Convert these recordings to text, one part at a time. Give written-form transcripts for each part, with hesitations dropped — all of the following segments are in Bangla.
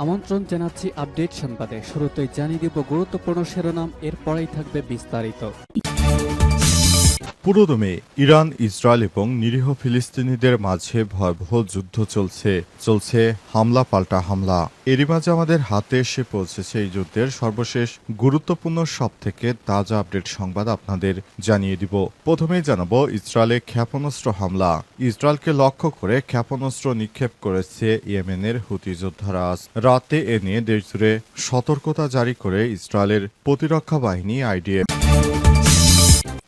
আমন্ত্রণ জানাচ্ছি আপডেট সংবাদে। শুরুতেই জানিয়ে দিব গুরুত্বপূর্ণ শিরোনাম, এরপরেই থাকবে বিস্তারিত। পুরোদমে ইরান, ইসরায়েল এবং নিরীহ ফিলিস্তিনিদের মাঝে ভয়াবহ যুদ্ধ চলছে হামলা পাল্টা হামলা। এরই মাঝে আমাদের হাতে এসে পৌঁছেছে এই যুদ্ধের সর্বশেষ গুরুত্বপূর্ণ সবথেকে তাজা আপডেট সংবাদ আপনাদের জানিয়ে দিব। প্রথমেই জানাবো ইসরায়েলে ক্ষেপণাস্ত্র হামলা। ইসরায়েলকে লক্ষ্য করে ক্ষেপণাস্ত্র নিক্ষেপ করেছে ইয়েমেনের হুতি যোদ্ধারা। আজ রাতে এ নিয়ে দেশজুড়ে সতর্কতা জারি করে ইসরায়েলের প্রতিরক্ষা বাহিনী আইডিএফ।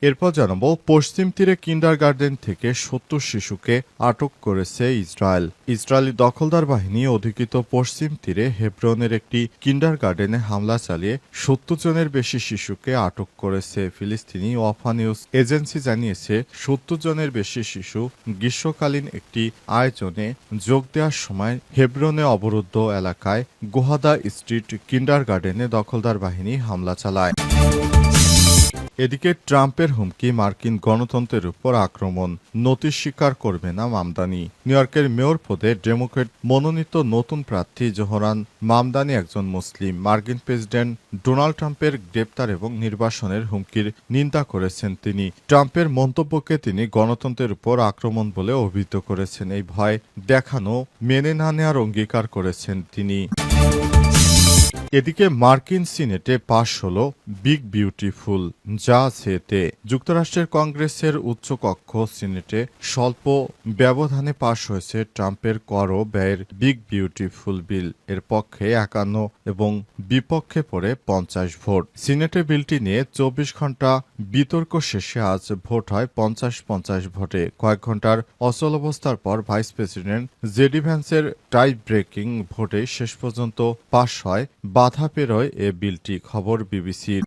এরপর জানাবো পশ্চিম তীরে কিন্ডারগার্টেন থেকে ৭০ শিশুকে আটক করেছে ইসরায়েল। ইসরায়েলি দখলদার বাহিনী অধিকৃত পশ্চিম তীরে হেব্রনের একটি কিন্ডারগার্টেনে হামলা চালিয়ে ৭০ জনের বেশি শিশুকে আটক করেছে। ফিলিস্তিনি ওয়াফা নিউজ এজেন্সি জানিয়েছে ৭০ জনের বেশি শিশু গ্রীষ্মকালীন একটি আয়োজনে যোগ দেওয়ার সময় হেব্রনে অবরুদ্ধ এলাকায় গোহাদা স্ট্রিট কিন্ডারগার্টেনে দখলদার বাহিনী হামলা চালায়। এদিকে ট্রাম্পের হুমকি মার্কিন গণতন্ত্রের উপর আক্রমণ, নোটিশ স্বীকার করবে না মামদানি। নিউ ইয়র্কের মেয়র পদে ডেমোক্রেট মনোনীত নতুন প্রার্থী জোহরান মামদানি একজন মুসলিম। মার্কিন প্রেসিডেন্ট ডোনাল্ড ট্রাম্পের গ্রেপ্তার এবং নির্বাসনের হুমকির নিন্দা করেছেন তিনি। ট্রাম্পের মন্তব্যকে তিনি গণতন্ত্রের উপর আক্রমণ বলে অভিহিত করেছেন। এই ভয় দেখানো মেনে না নেওয়ার অঙ্গীকার করেছেন তিনি। এদিকে মার্কিন সিনেটে পাশ হল বিগ বিউটিফুল, যা আছে এতে। যুক্তরাষ্ট্রের কংগ্রেসের উচ্চকক্ষ সিনেটে স্বল্প ব্যবধানে পাশ হয়েছে ট্রাম্পের কর ও ব্যয়ের বিগ বিউটিফুল বিল। এর পক্ষে ৫১ এবং বিপক্ষে পড়ে ৫০ ভোট। সিনেটে বিলটি নিয়ে ২৪ ঘণ্টা বিতর্ক শেষে আজ ভোট হয় ৫০-৫০ ভোটে। কয়েক ঘণ্টার অচলাবস্থার পর ভাইস প্রেসিডেন্ট জেডি ভ্যান্সের টাই ব্রেকিং ভোটে শেষ পর্যন্ত পাশ হয়। বাধা পেরোয় এ বিলটি। খবর বিবিসির।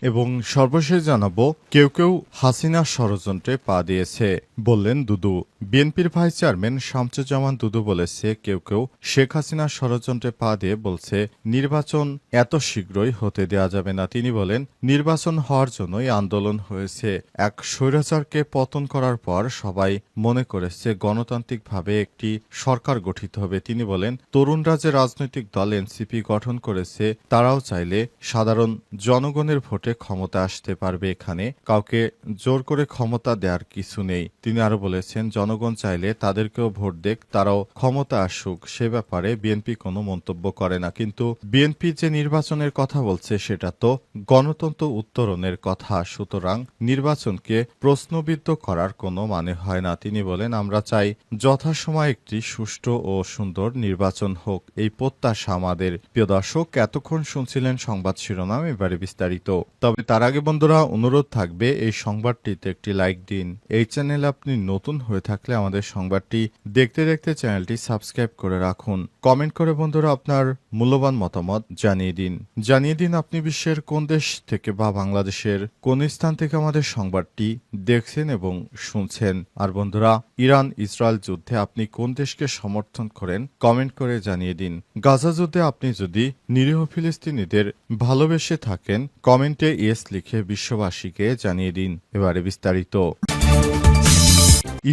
এবং সর্বশেষ জানাবো কেউ কেউ হাসিনার ষড়যন্ত্রে পা দিয়েছে বললেন দুদু। বিএনপির ভাইস চেয়ারম্যান শামসুজ্জামান দুদু বলেছে কেউ কেউ শেখ হাসিনার ষড়যন্ত্রে পা দিয়ে বলছে নির্বাচন এত শীঘ্রই হতে দেওয়া যাবে না। তিনি বলেন নির্বাচন হওয়ার জন্যই আন্দোলন হয়েছে। এক স্বৈরাচারকে পতন করার পর সবাই মনে করেছে গণতান্ত্রিকভাবে একটি সরকার গঠিত হবে। তিনি বলেন তরুণরা যে রাজনৈতিক দল এনসিপি গঠন করেছে তারাও চাইলে সাধারণ জনগণের ভোটে ক্ষমতা আসতে পারবে। এখানে কাউকে জোর করে ক্ষমতা দেওয়ার কিছু নেই। তিনি আরো বলেছেন জনগণ চাইলে তাদেরকেও ভোট দেখ, তারাও ক্ষমতা আসুক। সে ব্যাপারে বিএনপি কোনো মন্তব্য করে না। কিন্তু বিএনপি যে নির্বাচনের কথা বলছে সেটা তো গণতন্ত্র উত্তরণের কথা। সুতরাং নির্বাচনকে প্রশ্নবিদ্ধ করার কোনো মানে হয় না। তিনি বলেন আমরা চাই যথাসময়ে একটি সুষ্ঠু ও সুন্দর নির্বাচন হোক, এই প্রত্যাশা আমাদের। প্রিয় দর্শক, এতক্ষণ শুনছিলেন সংবাদ শিরোনাম, এবারে বিস্তারিত। তবে তার আগে বন্ধুরা অনুরোধ থাকবে এই সংবাদটিতে একটি লাইক দিন। এই চ্যানেলে আপনি নতুন হয়ে থাকলে আমাদের সংবাদটি দেখতে দেখতে চ্যানেলটি সাবস্ক্রাইব করে রাখুন। কমেন্ট করে বন্ধুরা আপনার মূল্যবান মতামত জানিয়ে দিন আপনি বিশ্বের কোন দেশ থেকে বা বাংলাদেশের কোন স্থান থেকে আমাদের সংবাদটি দেখছেন এবং শুনছেন। আর বন্ধুরা ইরান ইসরায়েল যুদ্ধে আপনি কোন দেশকে সমর্থন করেন কমেন্ট করে জানিয়ে দিন। গাজা যুদ্ধে আপনি যদি নিরীহ ফিলিস্তিনিদের ভালোবেসে থাকেন কমেন্টে ইয়েস লিখে বিশ্ববাসীকে জানিয়ে দিন। এবারে বিস্তারিত।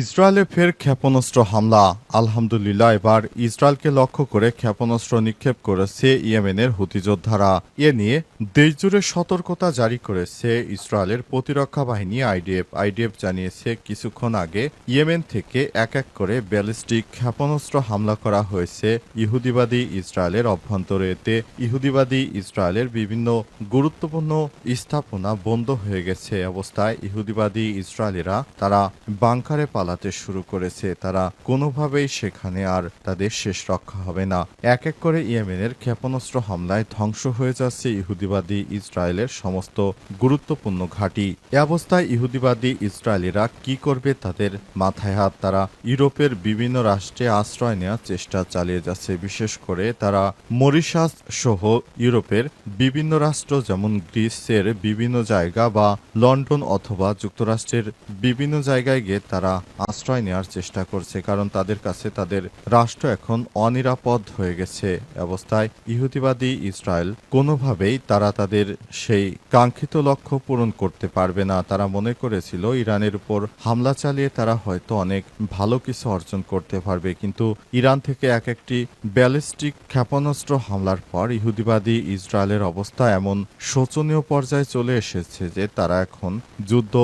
ইসরায়েলে ফের ক্ষেপণাস্ত্র হামলা। আলহামদুলিল্লাহ, এবার ইসরায়েলকে লক্ষ্য করে ক্ষেপণাস্ত্র নিক্ষেপ করেছে ইয়েমেনের হুতি যোদ্ধারা। এ নিয়ে দেশজুড়ে সতর্কতা জারি করেছে ইসরায়েলের প্রতিরক্ষা বাহিনী আইডিএফ জানিয়েছে কিছুক্ষণ আগে ইয়েমেন থেকে এক এক করে ব্যালিস্টিক ক্ষেপণাস্ত্র হামলা করা হয়েছে ইহুদিবাদী ইসরায়েলের অভ্যন্তরে। এতে ইহুদিবাদী ইসরায়েলের বিভিন্ন গুরুত্বপূর্ণ স্থাপনা বন্ধ হয়ে গেছে। অবস্থায় ইহুদিবাদী ইসরায়েলিরা তারা বাংকারে পালাতে শুরু করেছে। তারা কোনোভাবেই সেখানে আর তাদের শেষ রক্ষা হবে না। এক এক করে ইয়েমেনের ক্ষেপণাস্ত্র হামলায় ধ্বংস হয়ে যাচ্ছে ইহুদিবাদী ইসরায়েলের সমস্ত গুরুত্বপূর্ণ ঘাঁটি। এ অবস্থায় ইহুদিবাদী ইসরায়েলিরা কি করবে তাদের মাথায় হাত। তারা ইউরোপের বিভিন্ন রাষ্ট্রে আশ্রয় নেওয়ার চেষ্টা চালিয়ে যাচ্ছে। বিশেষ করে তারা মরিশাস সহ ইউরোপের বিভিন্ন রাষ্ট্র যেমন গ্রিসের বিভিন্ন জায়গা বা লন্ডন অথবা যুক্তরাষ্ট্রের বিভিন্ন জায়গায় গিয়ে তারা আশ্রয় নেওয়ার চেষ্টা করছে, কারণ তাদের কাছে তাদের রাষ্ট্র এখন অনিরাপদ হয়ে গেছে। অবস্থায় ইহুদিবাদী ইসরায়েল কোনোভাবেই তারা তাদের সেই কাঙ্ক্ষিত লক্ষ্য পূরণ করতে পারবে না। তারা মনে করেছিল ইরানের উপর হামলা চালিয়ে তারা হয়তো অনেক ভালো কিছু অর্জন করতে পারবে, কিন্তু ইরান থেকে একটি ব্যালিস্টিক ক্ষেপণাস্ত্র হামলার পর ইহুদিবাদী ইসরায়েলের অবস্থা এমন শোচনীয় পর্যায়ে চলে এসেছে যে তারা এখন যুদ্ধ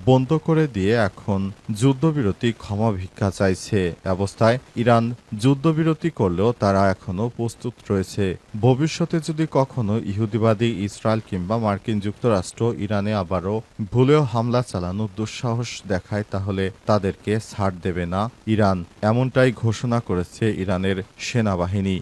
বন্ধ করে দিয়ে এখন যুদ্ধবিরতি ক্ষমা ভিক্ষা চাইছে। অবস্থায় ইরান যুদ্ধবিরতি করলেও তারা এখনো প্রস্তুত রয়েছে। ভবিষ্যতে যদি কখনো ইহুদিবাদী ইসরায়েল কিংবা মার্কিন যুক্তরাষ্ট্র ইরানে আবারও ভুলেও হামলা চালানোর দুঃসাহস দেখায়, তাহলে তাদেরকে ছাড় দেবে না ইরান, এমনটাই ঘোষণা করেছে ইরানের সেনাবাহিনী।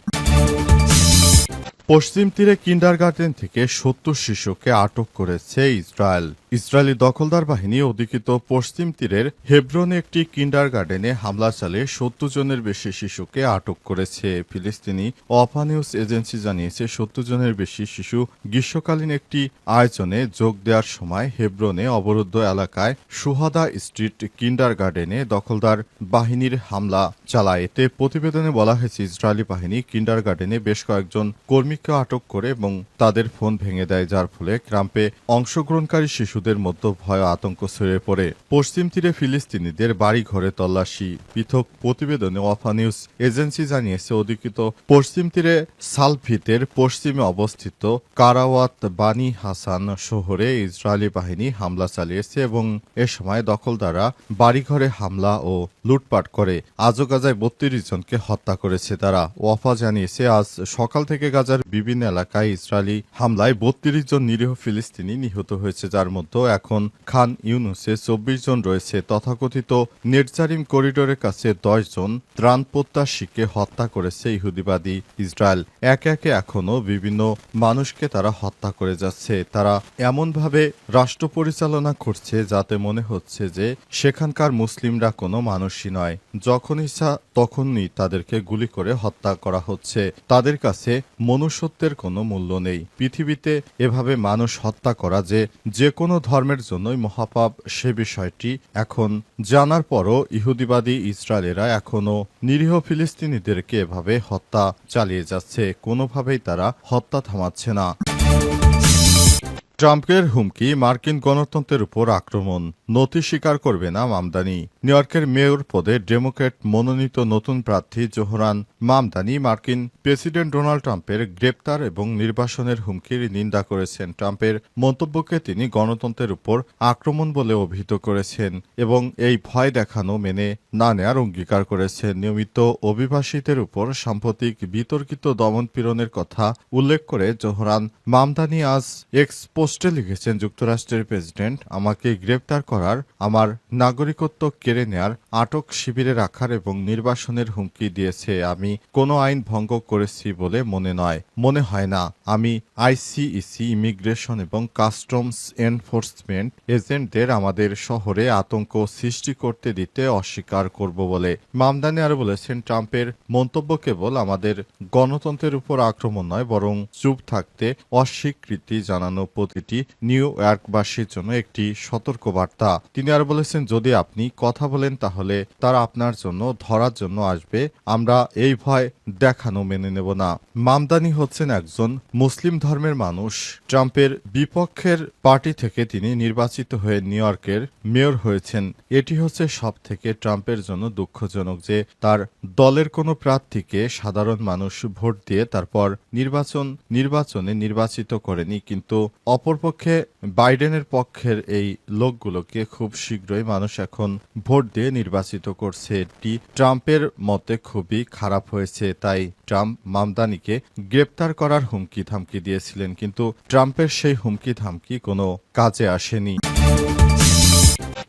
পশ্চিম তীরে কিন্ডারগার্টেন থেকে ৭০ শিশুকে আটক করেছে ইসরায়েল। ইসরায়েলি দখলদার বাহিনী অধিকৃত পশ্চিম তীরের হেব্রনে একটি কিন্ডারগার্টেনে হামলা চালিয়ে ৭০ জনের বেশি শিশুকে আটক করেছে। ফিলিস্তিনি ওয়াফা নিউজ এজেন্সি জানিয়েছে ৭০ জনের বেশি শিশু গ্রীষ্মকালীন একটি আয়োজনে যোগ দেওয়ার সময় হেব্রনে অবরুদ্ধ এলাকায় সুহাদা স্ট্রিট কিন্ডারগার্টেনে দখলদার বাহিনীর হামলা চালায়। এতে প্রতিবেদনে বলা হয়েছে ইসরায়েলি বাহিনী কিন্ডারগার্টেনে বেশ কয়েকজন কর্মীকে আটক করে এবং তাদের ফোন ভেঙে দেয়, যার ফলে ক্যাম্পে অংশগ্রহণকারী শিশুদের মধ্যে ভয় আতঙ্ক ছড়িয়ে পড়ে। পশ্চিম তীরে ফিলিস্তিনিদের বাড়ি ঘরে তল্লাশি। পৃথক প্রতিবেদনে ওয়াফা নিউজ এজেন্সি জানিয়েছে অধিকৃত পশ্চিম তীরে সালভিতের পশ্চিমে অবস্থিত কারাওয়াত বানি হাসান শহরে ইসরায়েলি বাহিনী হামলা চালিয়েছে এবং এ সময় দখলদাররা বাড়িঘরে হামলা ও লুটপাট করে আজও গাজায় ৩২ জনকে হত্যা করেছে তারা। ওয়াফা জানিয়েছে আজ সকাল থেকে গাজার বিভিন্ন এলাকায় ইসরায়েলি হামলায় ৩২ জন নিরীহ ফিলিস্তিনি নিহত হয়েছে, যার মধ্যে এখন খান ইউনুসে ২৪ জন রয়েছে। তথাকথিত নেটজারিম করিডোরের কাছে ১০ জন ত্রাণ প্রত্যাশীকে হত্যা করেছে ইহুদিবাদী ইসরায়েল। একে একে এখনো বিভিন্ন মানুষকে তারা হত্যা করে যাচ্ছে। তারা এমনভাবে রাষ্ট্র পরিচালনা করছে যাতে মনে হচ্ছে যে সেখানকার মুসলিমরা কোনো মানুষই নয়। যখন ইচ্ছা তখনই তাদেরকে গুলি করে হত্যা করা হচ্ছে। তাদের কাছে মনুষ্যত্বের কোনো মূল্য নেই। পৃথিবীতে এভাবে মানুষ হত্যা করা যে কোনো ধর্মের জন্যই মহাপাপ, সে বিষয়টি এখন জানার পরও ইহুদিবাদী ইসরায়েলেরা এখনও নিরীহ ফিলিস্তিনিদেরকে এভাবে হত্যা চালিয়ে যাচ্ছে। কোনোভাবেই তারা হত্যা থামাচ্ছে না। ট্রাম্পের হুমকি, মার্কিন গণতন্ত্রের উপর আক্রমণ, নথি স্বীকার করবে না মামদানি। নিউ ইয়র্কের মেয়র পদে ডেমোক্র্যাট মনোনীত নতুন প্রার্থী জোহরান মামদানি মার্কিন প্রেসিডেন্ট ডোনাল্ড ট্রাম্পের গ্রেপ্তার এবং নির্বাসনের হুমকির নিন্দা করেছেন। ট্রাম্পের মন্তব্যকে তিনি গণতন্ত্রের উপর আক্রমণ বলে অভিহিত করেছেন এবং এই ভয় দেখানো মেনে না নেয়ার অঙ্গীকার করেছেন। নিয়মিত অভিবাসীদের উপর সাম্প্রতিক বিতর্কিত দমনপীড়নের কথা উল্লেখ করে জোহরান মামদানি আজ এক্স পোস্টে লিখেছেন, যুক্তরাষ্ট্রের প্রেসিডেন্ট আমাকে গ্রেপ্তার করার, আমার নাগরিকত্ব কেড়ে নেয়ার, আটক শিবিরে রাখার এবং নির্বাসনের হুমকি দিয়েছে। আমি কোনো আইন ভঙ্গ করেছি বলে মনে হয় না। আমি আইসিইসি, ইমিগ্রেশন এবং কাস্টমস এনফোর্সমেন্ট এজেন্টদের আমাদের শহরে আতঙ্ক সৃষ্টি করতে দিতে অস্বীকার করব বলে মামদানি আরও বলেছেন, ট্রাম্পের মন্তব্য কেবল আমাদের গণতন্ত্রের উপর আক্রমণ নয়, বরং চুপ থাকতে অস্বীকৃতি জানানো প্রতিটি নিউ ইয়র্কবাসীর জন্য একটি সতর্কবার্তা। তিনি আর বলেছেন, যদি আপনি কথা বলেন তাহলে তারা আপনার জন্য ধরার জন্য আসবে। আমরা এই ভয় দেখানো মেনে নেব না। মামদানি হচ্ছেন একজন মুসলিম ধর্মের মানুষ। ট্রাম্পের বিপক্ষের পার্টি থেকে তিনি নির্বাচিত হয়ে নিউ ইয়র্কের মেয়র হয়েছেন। এটি হচ্ছে সব থেকে ট্রাম্পের জন্য দুঃখজনক যে তার দলের কোনো প্রার্থীকে সাধারণ মানুষ ভোট দিয়ে তারপর নির্বাচনে নির্বাচিত করেনি, কিন্তু অপরপক্ষে বাইডেনের পক্ষের এই লোকগুলোকে খুব শীঘ্রই মানুষ এখন ভোট দিয়ে নির্বাচিত করছে। এটি ট্রাম্পের মতে খুবই খারাপ হয়েছে। তাই ট্রাম্প মামদানিকে গ্রেপ্তার করার হুমকি ধামকি দিয়েছিলেন, কিন্তু ট্রাম্পের সেই হুমকি ধামকি কোনো কাজে আসেনি।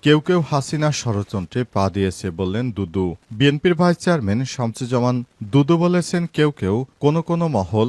কেউ কেউ হাসিনার ষড়যন্ত্রে পা দিয়েছে বললেন দুদু। বিএনপির ভাইস চেয়ারম্যান শামসুজ্জামান দুদু বলেছেন, কেউ কোনো মহল,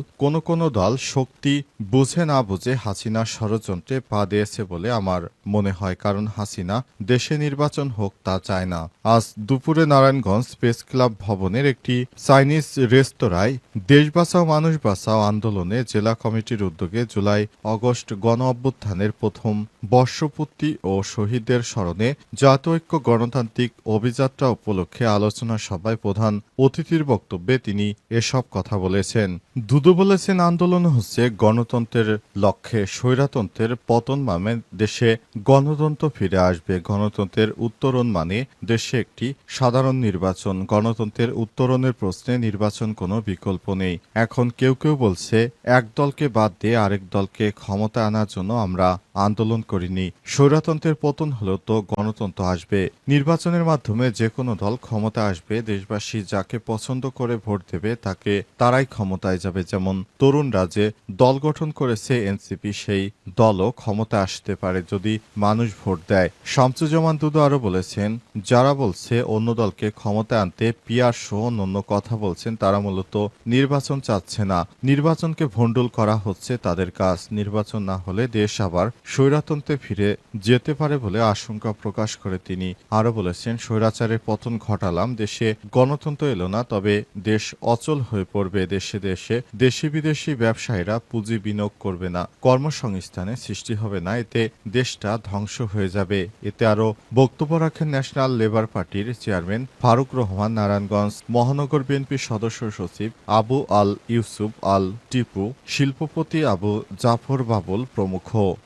কোনো দল শক্তি বুঝে না বুঝে হাসিনার ষড়যন্ত্রে পা দিয়েছে বলে আমার মনে হয়, কারণ হাসিনা দেশে নির্বাচন হোক তা চায় না। আজ দুপুরে নারায়ণগঞ্জ প্রেস ক্লাব ভবনের একটি চাইনিজ রেস্তোরাঁয় দেশ বাঁচাও মানুষ বাঁচাও আন্দোলনে জেলা কমিটির উদ্যোগে জুলাই আগস্ট গণ অভ্যুত্থানের প্রথম বর্ষপূর্তি ও শহীদদের স্মরণে ভবনে জাতীয় ঐক্য গণতান্ত্রিক অভিযাত্রা উপলক্ষে আলোচনা সভায় প্রধান অতিথির বক্তব্যে তিনি এসব কথা বলেছেন। দুদু বলেছেন, আন্দোলন হচ্ছে গণতন্ত্রের লক্ষ্যে স্বৈরতন্ত্রের পতন মানে দেশে গণতন্ত্র ফিরে আসবে। গণতন্ত্রের উত্তরণ মানে দেশে একটি সাধারণ নির্বাচন। গণতন্ত্রের উত্তরণের প্রশ্নে নির্বাচন কোনো বিকল্প নেই। এখন কেউ কেউ বলছে এক দলকে বাদ দিয়ে আরেক দলকে ক্ষমতা আনার জন্য আমরা আন্দোলন করিনি। স্বৈরতন্ত্রের পতন হলো তো গণতন্ত্র আসবে। নির্বাচনের মাধ্যমে যে কোনো দল ক্ষমতা আসবে। দেশবাসী যাকে পছন্দ করে ভোট দেবে তাকে তারাই ক্ষমতায় যাবে। যেমন তরুণরা যে দল গঠন করেছে এনসিপি, সেই দলও ক্ষমতা আসতে পারে যদি মানুষ ভোট দেয়। শামসুজ্জামান দুদু আরো বলেছেন, যারা বলছে অন্য দলকে ক্ষমতা আনতে পিয়ার সহ অন্য কথা বলছেন তারা মূলত নির্বাচন চাচ্ছে না। নির্বাচনকে ভণ্ডুল করা হচ্ছে তাদের কাজ। নির্বাচন না হলে দেশ আবার স্বৈরতন্ত্রে ফিরে যেতে পারে বলে আশঙ্কা প্রকাশ করে তিনি আরো বলেছেন, স্বৈরাচারের পতন ঘটালাম, দেশে গণতন্ত্র এলো না, তবে দেশ অচল হয়ে পড়বে। দেশে দেশে দেশি বিদেশি ব্যবসায়ীরা পুঁজি বিনিয়োগ করবে না, কর্মসংস্থানের সৃষ্টি হবে না, এতে দেশটা ধ্বংস হয়ে যাবে। এতে আরো বক্তব্য রাখেন ন্যাশনাল লেবার পার্টির চেয়ারম্যান ফারুক রহমান, নারায়ণগঞ্জ মহানগর বিএনপির সদস্য সচিব আবু আল ইউসুফ আল টিপু, শিল্পপতি আবু জাফর বাবুল প্রমুখ।